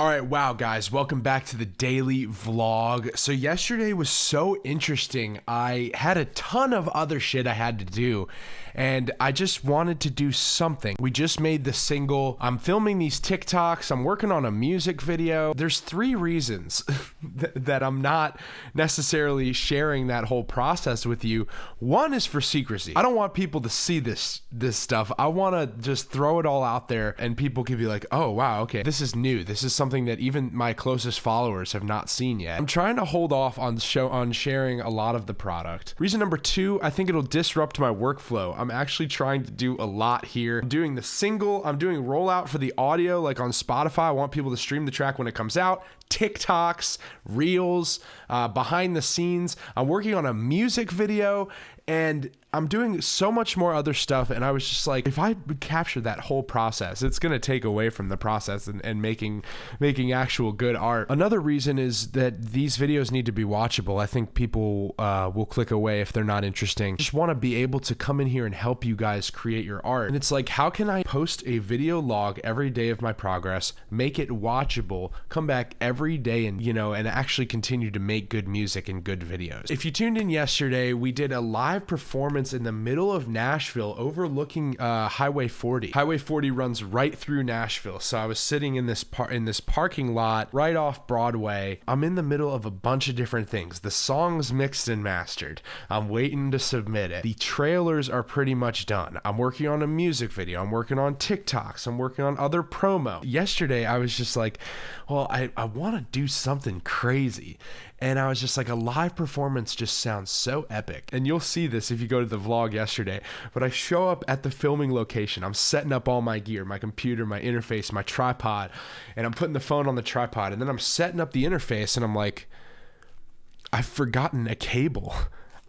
All right, wow, guys, welcome back to the daily vlog. So yesterday was so interesting. I had a ton of other shit I had to do, and I just wanted to do something. We just made the single. I'm filming these TikToks. I'm working on a music video. There's 3 reasons that I'm not necessarily sharing that whole process with you. One is for secrecy. I don't want people to see this stuff. I want to just throw it all out there, and people can be like, oh, wow, okay, this is new. This is something that even my closest followers have not seen yet. I'm trying to hold off on sharing a lot of the product. Reason number 2, I think it'll disrupt my workflow. I'm actually trying to do a lot here. I'm doing the single, I'm doing rollout for the audio, like on Spotify. I want people to stream the track when it comes out. TikToks, Reels, behind the scenes. I'm working on a music video, and I'm doing so much more other stuff. And I was just like, if I would capture that whole process, it's going to take away from the process and making actual good art. Another reason is that these videos need to be watchable. I think people will click away if they're not interesting. Just want to be able to come in here and help you guys create your art. And it's like, how can I post a video log every day of my progress, make it watchable, come back every day and, and actually continue to make good music and good videos. If you tuned in yesterday, we did a live performance in the middle of Nashville overlooking Highway 40. Highway 40 runs right through Nashville. So I was sitting in this parking lot right off Broadway. I'm in the middle of a bunch of different things. The song's mixed and mastered. I'm waiting to submit it. The trailers are pretty much done. I'm working on a music video. I'm working on TikToks. I'm working on other promo. Yesterday, I was just like, well, I want to do something crazy. And I was just like, a live performance just sounds so epic. And you'll see this if you go to the vlog yesterday. But I show up at the filming location. I'm setting up all my gear, my computer, my interface, my tripod. And I'm putting the phone on the tripod. And then I'm setting up the interface. And I'm like, I've forgotten a cable.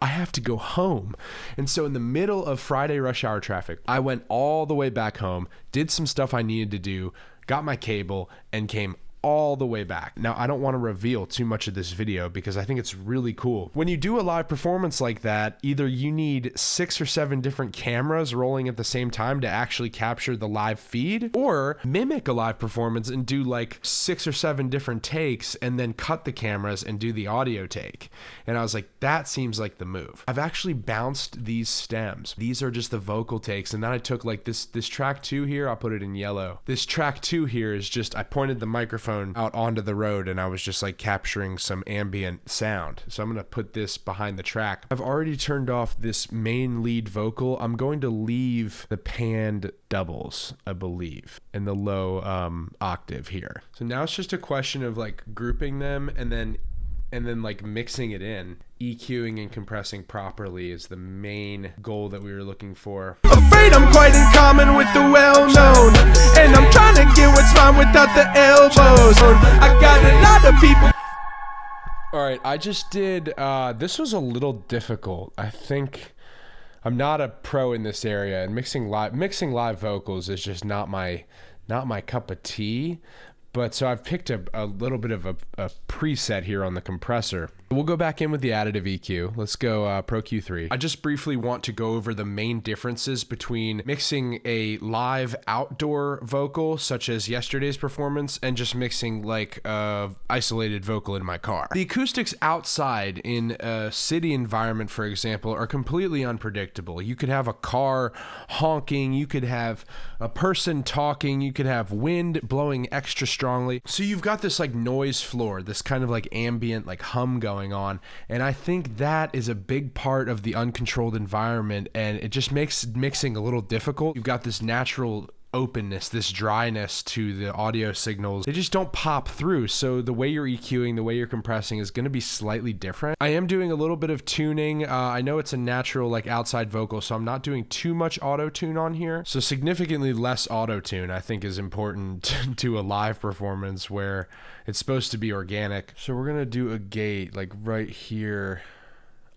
I have to go home. And so in the middle of Friday rush hour traffic, I went all the way back home, did some stuff I needed to do, got my cable, and came all the way back. Now, I don't want to reveal too much of this video because I think it's really cool. When you do a live performance like that, either you need 6 or 7 different cameras rolling at the same time to actually capture the live feed, or mimic a live performance and do like 6 or 7 different takes and then cut the cameras and do the audio take. And I was like, that seems like the move. I've actually bounced these stems. These are just the vocal takes. And then I took like this track 2 here, I'll put it in yellow. This track 2 here is just, I pointed the microphone out onto the road and I was just like capturing some ambient sound. So I'm going to put this behind the track. I've already turned off this main lead vocal. I'm going to leave the panned doubles, I believe, in the low octave here. So now it's just a question of like grouping them and then like mixing it in. EQing and compressing properly is the main goal that we were looking for. Afraid I'm quite in common with the well-known, and I'm trying to get what's mine without the elbows. I got a lot of people. All right, I just did, this was a little difficult. I think I'm not a pro in this area, and mixing live vocals is just not my cup of tea. But so I've picked a little bit of a preset here on the compressor. We'll go back in with the additive EQ. Let's go Pro Q3. I just briefly want to go over the main differences between mixing a live outdoor vocal, such as yesterday's performance, and just mixing like a isolated vocal in my car. The acoustics outside in a city environment, for example, are completely unpredictable. You could have a car honking, you could have a person talking, you could have wind blowing extra strongly. So you've got this like noise floor, this kind of like ambient like hum going on, and I think that is a big part of the uncontrolled environment, and it just makes mixing a little difficult. You've got this natural openness, this dryness to the audio signals. They just don't pop through, so the way you're EQing, the way you're compressing is going to be slightly different. I am doing a little bit of tuning. I know it's a natural like outside vocal, so I'm not doing too much auto tune on here. So significantly less auto tune I think is important to a live performance where it's supposed to be organic. So we're gonna do a gate like right here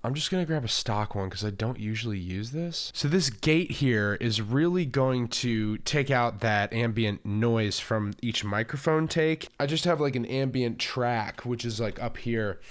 I'm just gonna grab a stock one because I don't usually use this. So this gate here is really going to take out that ambient noise from each microphone take. I just have like an ambient track, which is like up here,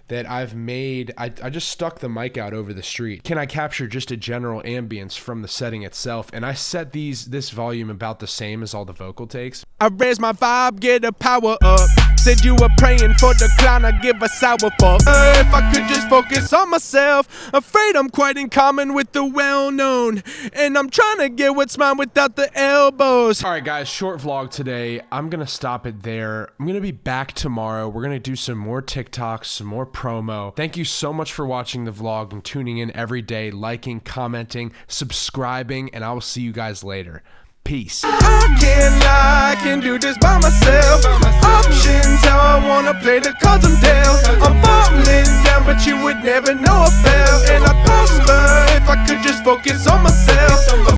that I've made. I just stuck the mic out over the street. Can I capture just a general ambience from the setting itself? And I set this volume about the same as all the vocal takes. I raise my vibe, get a power up. Said you were praying for the clown, I give a sour fuck. If I could just focus on myself, afraid I'm quite in common with the well-known, and I'm trying to get what's mine without the elbows. All right, guys, short vlog today. I'm gonna stop it there. I'm gonna be back tomorrow. We're gonna do some more TikToks, some more promo. Thank you so much for watching the vlog and tuning in every day, liking, commenting, subscribing, and I will see you guys later. Peace. I can't lie, I can do this by myself. Options, how I wanna play the cards I'm dealt. I'm falling down, but you would never know I fell. And I prosper if I could just focus on myself.